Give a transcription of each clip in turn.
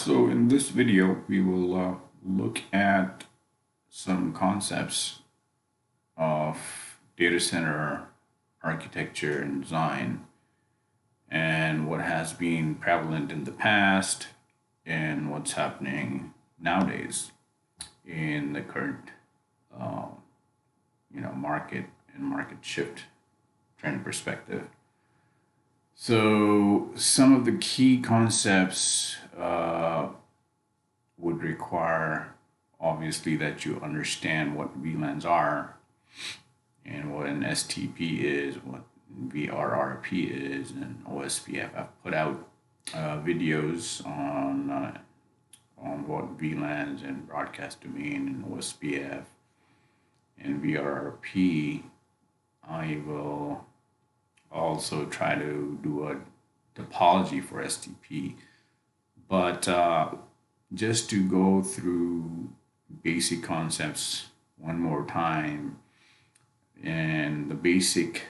So in this video, we will look at some concepts of data center architecture and design and what has been prevalent in the past and what's happening nowadays in the current uh, market and market shift trend perspective. So some of the key concepts would require obviously that you understand what VLANs are and what an STP is, what VRRP is, and OSPF. I've put out videos on what VLANs and broadcast domain and OSPF and VRRP. I will also try to do a topology for STP, but just to go through basic concepts one more time, and the basic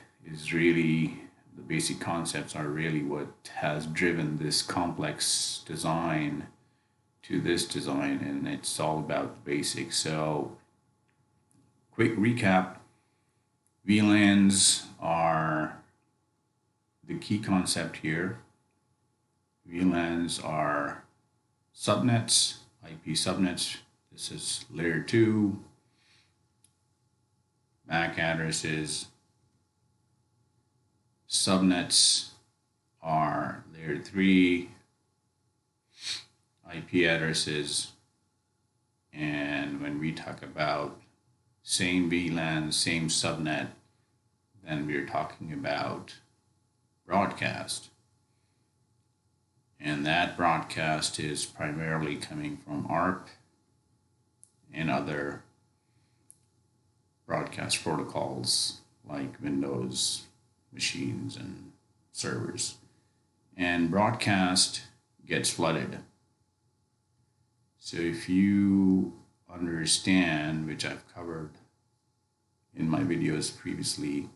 concepts are really what has driven this complex design to this design, and it's all about the basics. So quick recap: VLANs are the key concept here. VLANs are subnets, IP subnets. This is layer 2. MAC addresses. Subnets are layer 3. IP addresses. And when we talk about same VLAN, same subnet, then we're talking about broadcast. And that broadcast is primarily coming from ARP and other broadcast protocols like Windows machines and servers. And broadcast gets flooded. So if you understand, which I've covered in my videos previously,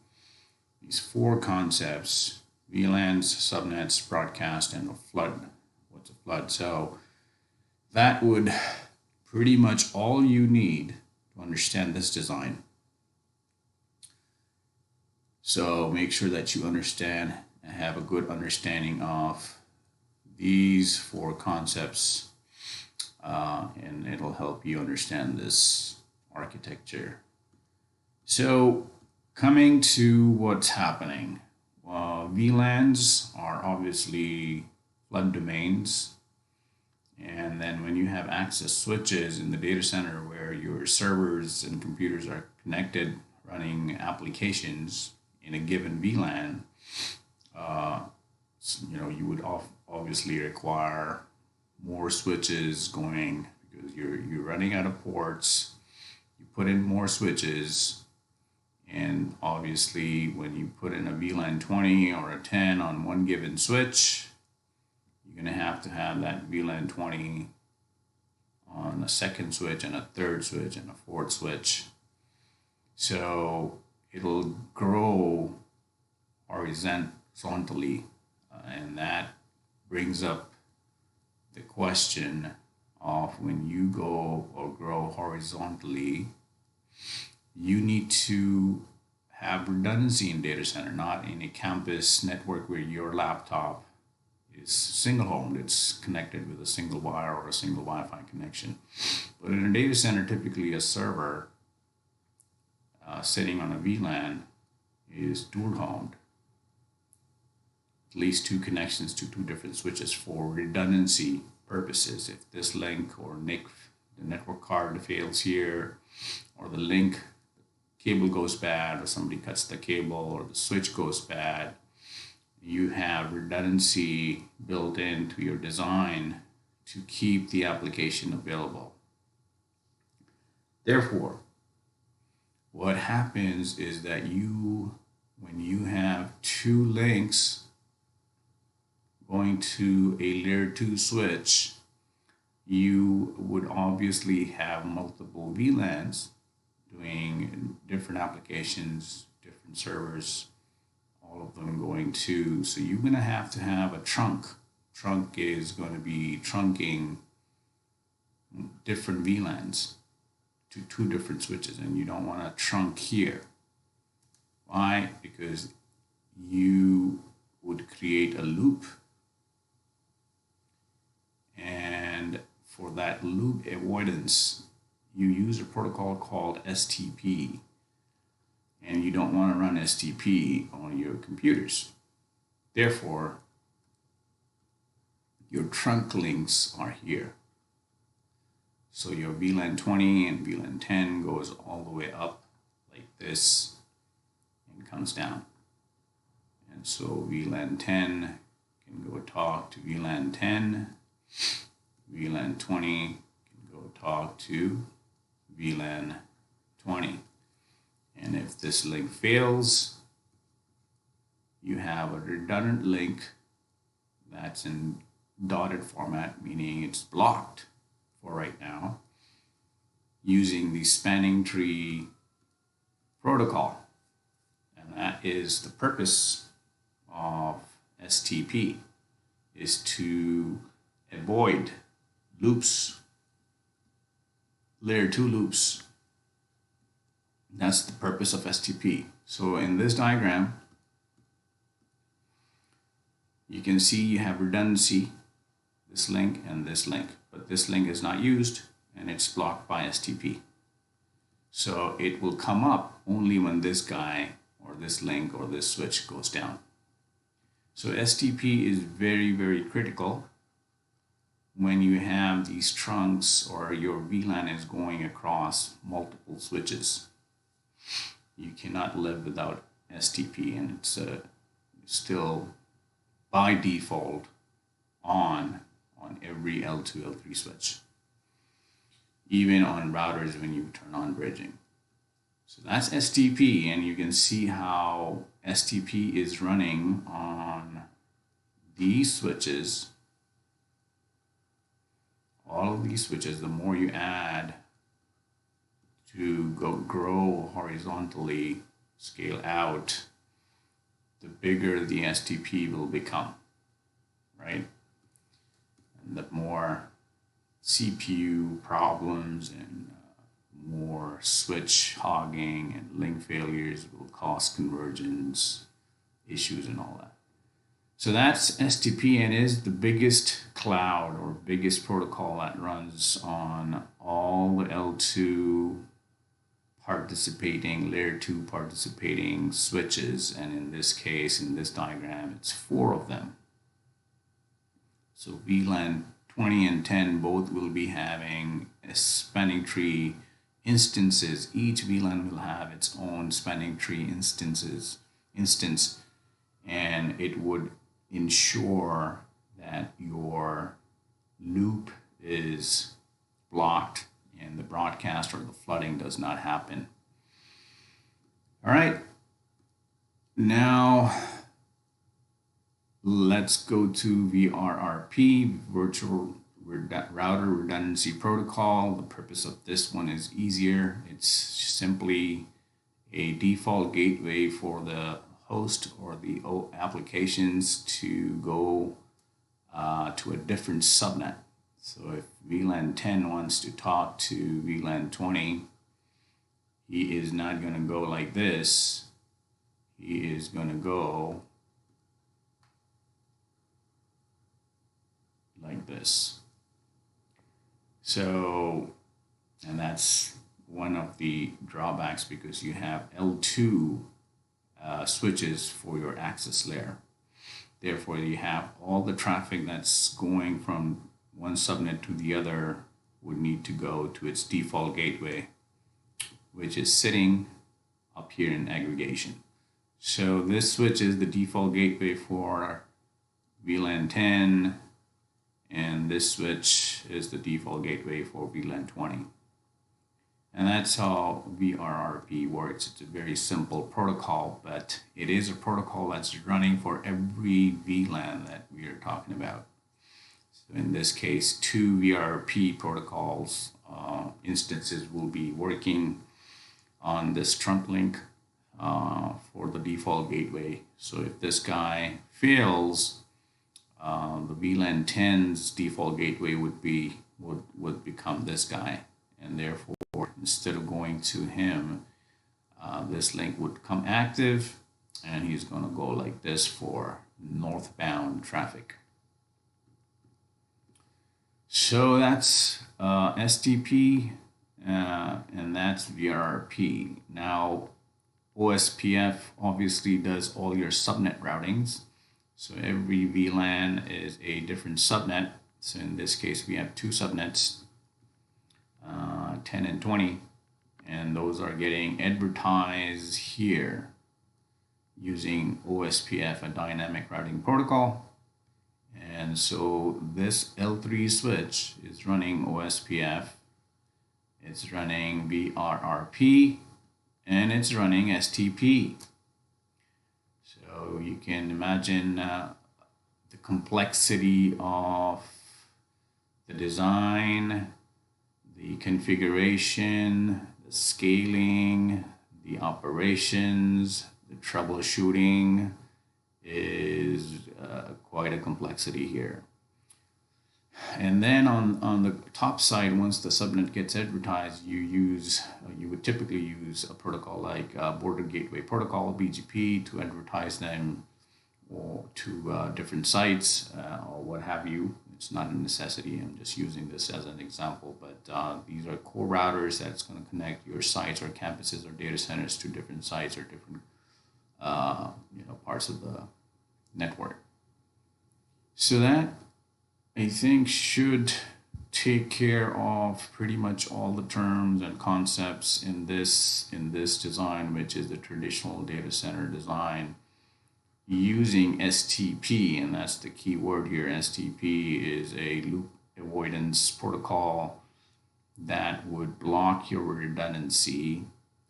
these 4 concepts: VLANs, subnets, broadcast, and a flood. What's a flood? So that would pretty much all you need to understand this design. So make sure that you understand and have a good understanding of these 4 concepts, and it'll help you understand this architecture. So coming to what's happening. VLANs are obviously flood domains, and then when you have access switches in the data center where your servers and computers are connected running applications in a given VLAN, you would obviously require more switches going because you're running out of ports. You put in more switches. And obviously, when you put in a VLAN 20 or a 10 on one given switch, you're going to have that VLAN 20 on a second switch and a third switch and a fourth switch. So it'll grow horizontally, and that brings up the question of when you go or grow horizontally, you need to have redundancy in data center, not in a campus network where your laptop is single homed. It's connected with a single wire or a single Wi-Fi connection. But in a data center, typically a server sitting on a VLAN is dual homed. At least 2 connections to 2 different switches for redundancy purposes. If this link or NIC, the network card, fails here, or the link cable goes bad, or somebody cuts the cable, or the switch goes bad, you have redundancy built into your design to keep the application available. Therefore, what happens is that when you have 2 links going to a layer 2 switch, you would obviously have multiple VLANs doing different applications, different servers, all of them going to. So you're going to have a trunk. Trunk is going to be trunking different VLANs to 2 different switches, and you don't want to trunk here. Why? Because you would create a loop, and for that loop avoidance you use a protocol called STP, and you don't want to run STP on your computers. Therefore, your trunk links are here. So your VLAN 20 and VLAN 10 goes all the way up like this and comes down. And so VLAN 10 can go talk to VLAN 10, VLAN 20 can go talk to VLAN 20. And if this link fails, you have a redundant link that's in dotted format, meaning it's blocked for right now, using the spanning tree protocol. And that is the purpose of STP, is to avoid loops, layer 2 loops. That's the purpose of STP. So in this diagram, you can see you have redundancy, this link and this link, but this link is not used and it's blocked by STP. So it will come up only when this guy or this link or this switch goes down. So STP is very, very critical when you have these trunks or your VLAN is going across multiple switches. You cannot live without STP, and it's still by default on every L2, L3 switch, even on routers when you turn on bridging. So that's STP, and you can see how STP is running on these switches. All of these switches, the more you add to grow horizontally, scale out, the bigger the STP will become, right? And the more CPU problems and more switch hogging and link failures will cause convergence issues and all that. So that's STP, and is the biggest cloud or biggest protocol that runs on all the L2 participating, layer 2 participating switches, and in this case, in this diagram, it's 4 of them. So VLAN 20 and 10 both will be having a spanning tree instances. Each VLAN will have its own spanning tree instance, and it would ensure that your loop is blocked and the broadcast or the flooding does not happen. All right, now let's go to VRRP, Virtual Router Redundancy Protocol. The purpose of this one is easier. It's simply a default gateway for the host or the applications to go to a different subnet. So if VLAN 10 wants to talk to VLAN 20, he is not going to go like this. He is going to go like this. So, and that's one of the drawbacks, because you have L2 switches for your access layer. Therefore, you have all the traffic that's going from one subnet to the other would need to go to its default gateway, which is sitting up here in aggregation. So this switch is the default gateway for VLAN 10, and this switch is the default gateway for VLAN 20. And that's how VRRP works. It's a very simple protocol, but it is a protocol that's running for every VLAN that we are talking about. So in this case, 2 VRRP protocols instances will be working on this trunk link for the default gateway. So if this guy fails, the VLAN 10's default gateway would be would become this guy, and therefore instead of going to him, this link would come active, and he's going to go like this for northbound traffic. So that's STP, and that's VRRP. Now, OSPF obviously does all your subnet routings. So every VLAN is a different subnet. So in this case, we have two subnets, 10 and 20, and those are getting advertised here using OSPF, a dynamic routing protocol. And so this L3 switch is running OSPF, it's running VRRP, and it's running STP. So you can imagine the complexity of the design, the configuration, the scaling, the operations, the troubleshooting is quite a complexity here. And then on the top side, once the subnet gets advertised, you would typically use a protocol like Border Gateway Protocol, BGP, to advertise them or to different sites or what have you. It's not a necessity. I'm just using this as an example, but these are core routers that's going to connect your sites or campuses or data centers to different sites or different parts of the network. So that, I think, should take care of pretty much all the terms and concepts in this design, which is the traditional data center design using STP, and that's the key word here. STP is a loop avoidance protocol that would block your redundancy,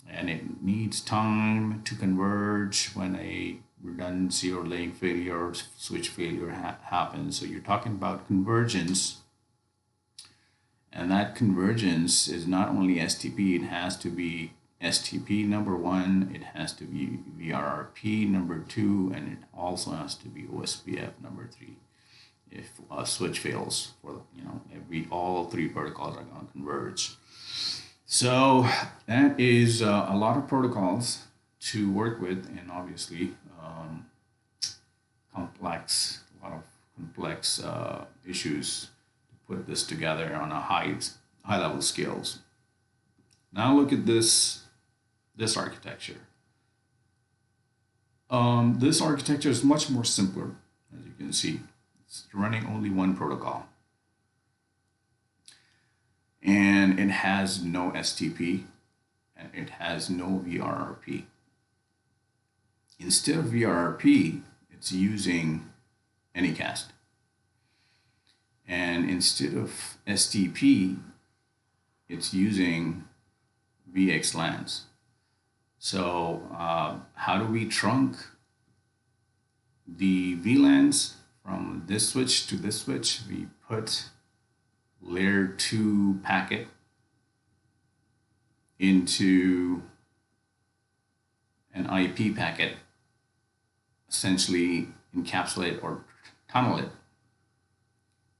and it needs time to converge when a redundancy or link failure or switch failure happens. So you're talking about convergence, and that convergence is not only STP, it has to be STP number 1, it has to be VRRP number 2, and it also has to be OSPF number 3. If a switch fails, for all 3 protocols are going to converge. So that is a lot of protocols to work with, and obviously a lot of complex issues to put this together on a high level scales. Now look at this architecture. This architecture is much more simpler, as you can see. It's running only one protocol, and it has no STP, and it has no VRRP. Instead of VRRP, it's using Anycast. And instead of STP, it's using VXLANs. So how do we trunk the VLANs from this switch to this switch? We put layer 2 packet into an IP packet, essentially encapsulate or tunnel it.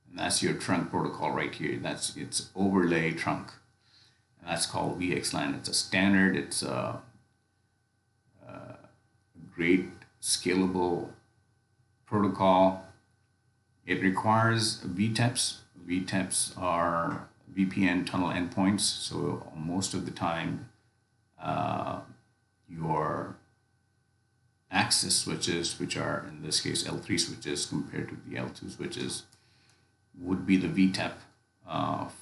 And that's your trunk protocol right here. That's its overlay trunk. And that's called VXLAN. It's a standard. It's a great scalable protocol. It requires VTEPs. VTEPs are VPN tunnel endpoints. So most of the time, your access switches, which are in this case L3 switches compared to the L2 switches, would be the VTEP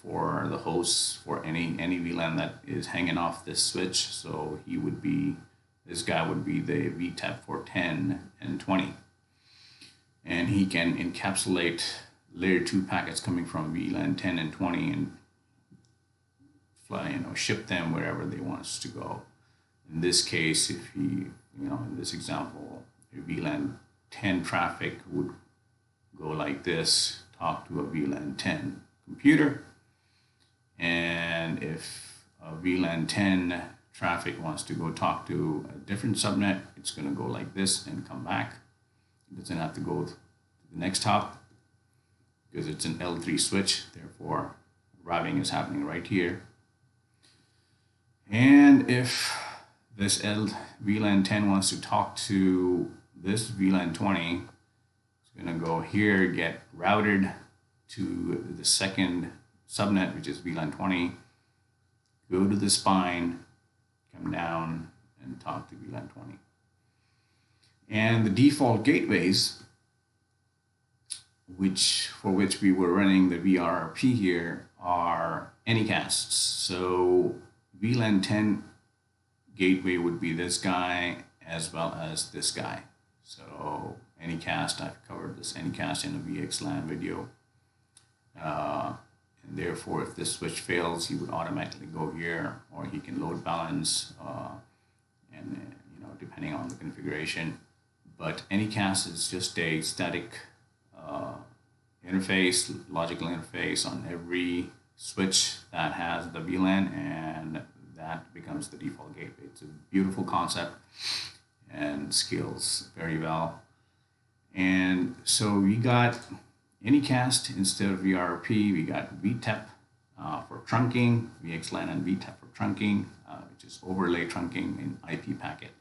for the hosts for any VLAN that is hanging off this switch. So this guy would be the VTEP for 10 and 20. And he can encapsulate layer 2 packets coming from VLAN 10 and 20 and ship them wherever they want us to go. In this case, if in this example, VLAN 10 traffic would go like this, talk to a VLAN 10 computer. And if a VLAN 10 traffic wants to go talk to a different subnet, it's going to go like this and come back. It doesn't have to go to the next hop because it's an L3 switch. Therefore, routing is happening right here. And if this VLAN 10 wants to talk to this VLAN 20, it's going to go here, get routed to the second subnet, which is VLAN 20, go to the spine, come down and talk to VLAN 20. And the default gateways, for which we were running the VRRP here, are Anycasts. So VLAN 10 gateway would be this guy as well as this guy. So Anycast, I've covered this Anycast in a VXLAN video. And therefore, if this switch fails, he would automatically go here, or he can load balance, and depending on the configuration. But Anycast is just a static interface, logical interface on every switch that has the VLAN, and that becomes the default gateway. It's a beautiful concept and scales very well. And so we got Anycast instead of VRP. We got VTEP for trunking, VXLAN and VTEP for trunking, which is overlay trunking in IP packet.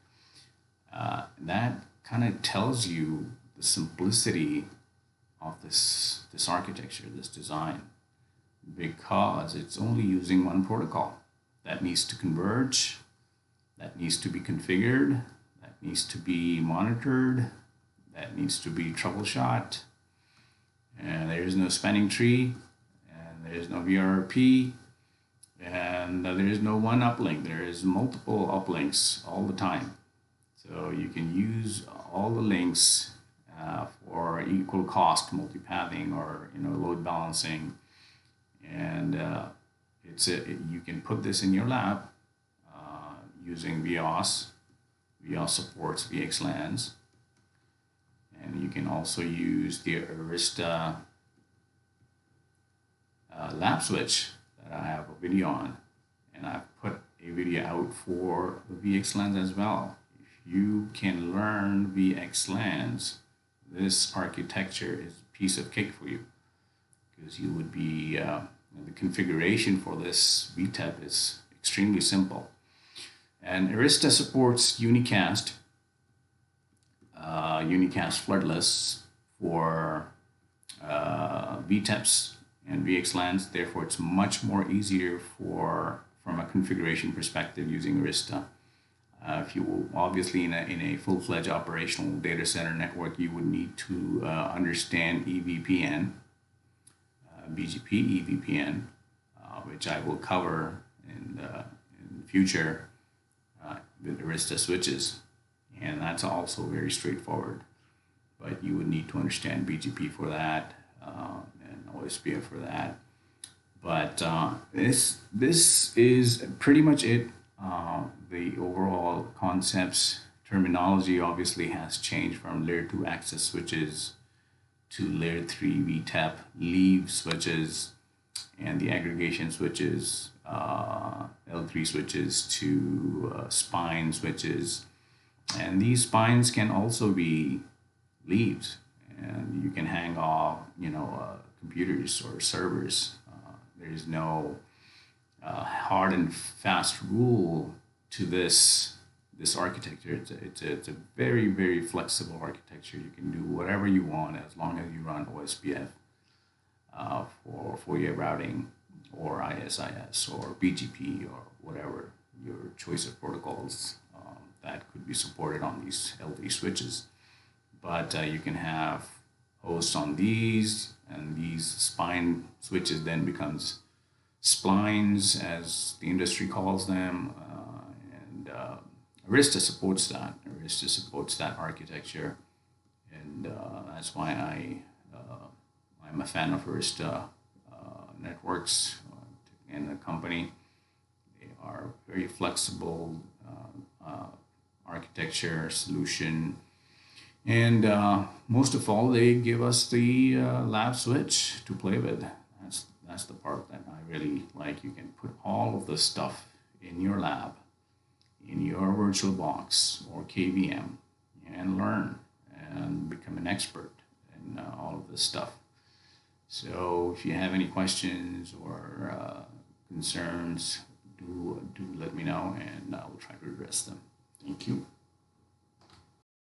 That kind of tells you the simplicity of this architecture, this design, because it's only using one protocol that needs to converge, that needs to be configured, that needs to be monitored, that needs to be troubleshot. And there is no spanning tree, and there is no VRP, and there is no one uplink. There is multiple uplinks all the time. So you can use all the links for equal cost multipathing or load balancing, and you can put this in your lab using VIOS. VIOS supports VXLANs. And you can also use the Arista lab switch that I have a video on. And I've put a video out for the VXLANs as well. If you can learn VXLANs, this architecture is a piece of cake for you. Because you would be, the configuration for this VTEP is extremely simple. And Arista supports Unicast. Unicast floodless for VTEPs and VXLANs. Therefore, it's much more easier from a configuration perspective using Arista. If you obviously in a full-fledged operational data center network, you would need to understand evpn, BGP evpn, which I will cover in the future with Arista switches. And that's also very straightforward. But you would need to understand BGP for that, and OSPF for that. But this is pretty much it. The overall concepts, terminology obviously has changed from layer 2 access switches to layer 3 VTEP leave switches, and the aggregation switches, L3 switches to spine switches. And these spines can also be leaves, and you can hang off, computers or servers. There is no hard and fast rule to this architecture. It's a very, very flexible architecture. You can do whatever you want as long as you run OSPF for your routing, or ISIS, or BGP, or whatever your choice of protocols that could be supported on these L3 switches. But you can have hosts on these, and these spine switches then becomes splines, as the industry calls them, and Arista supports that. Arista supports that architecture, and that's why I'm a fan of Arista networks and the company. They are very flexible architecture solution, and most of all, they give us the lab switch to play with. That's the part that I really like. You can put all of this stuff in your lab, in your virtual box or KVM, and learn and become an expert in all of this stuff. So if you have any questions or concerns, do let me know, and I will try to address them. Thank you.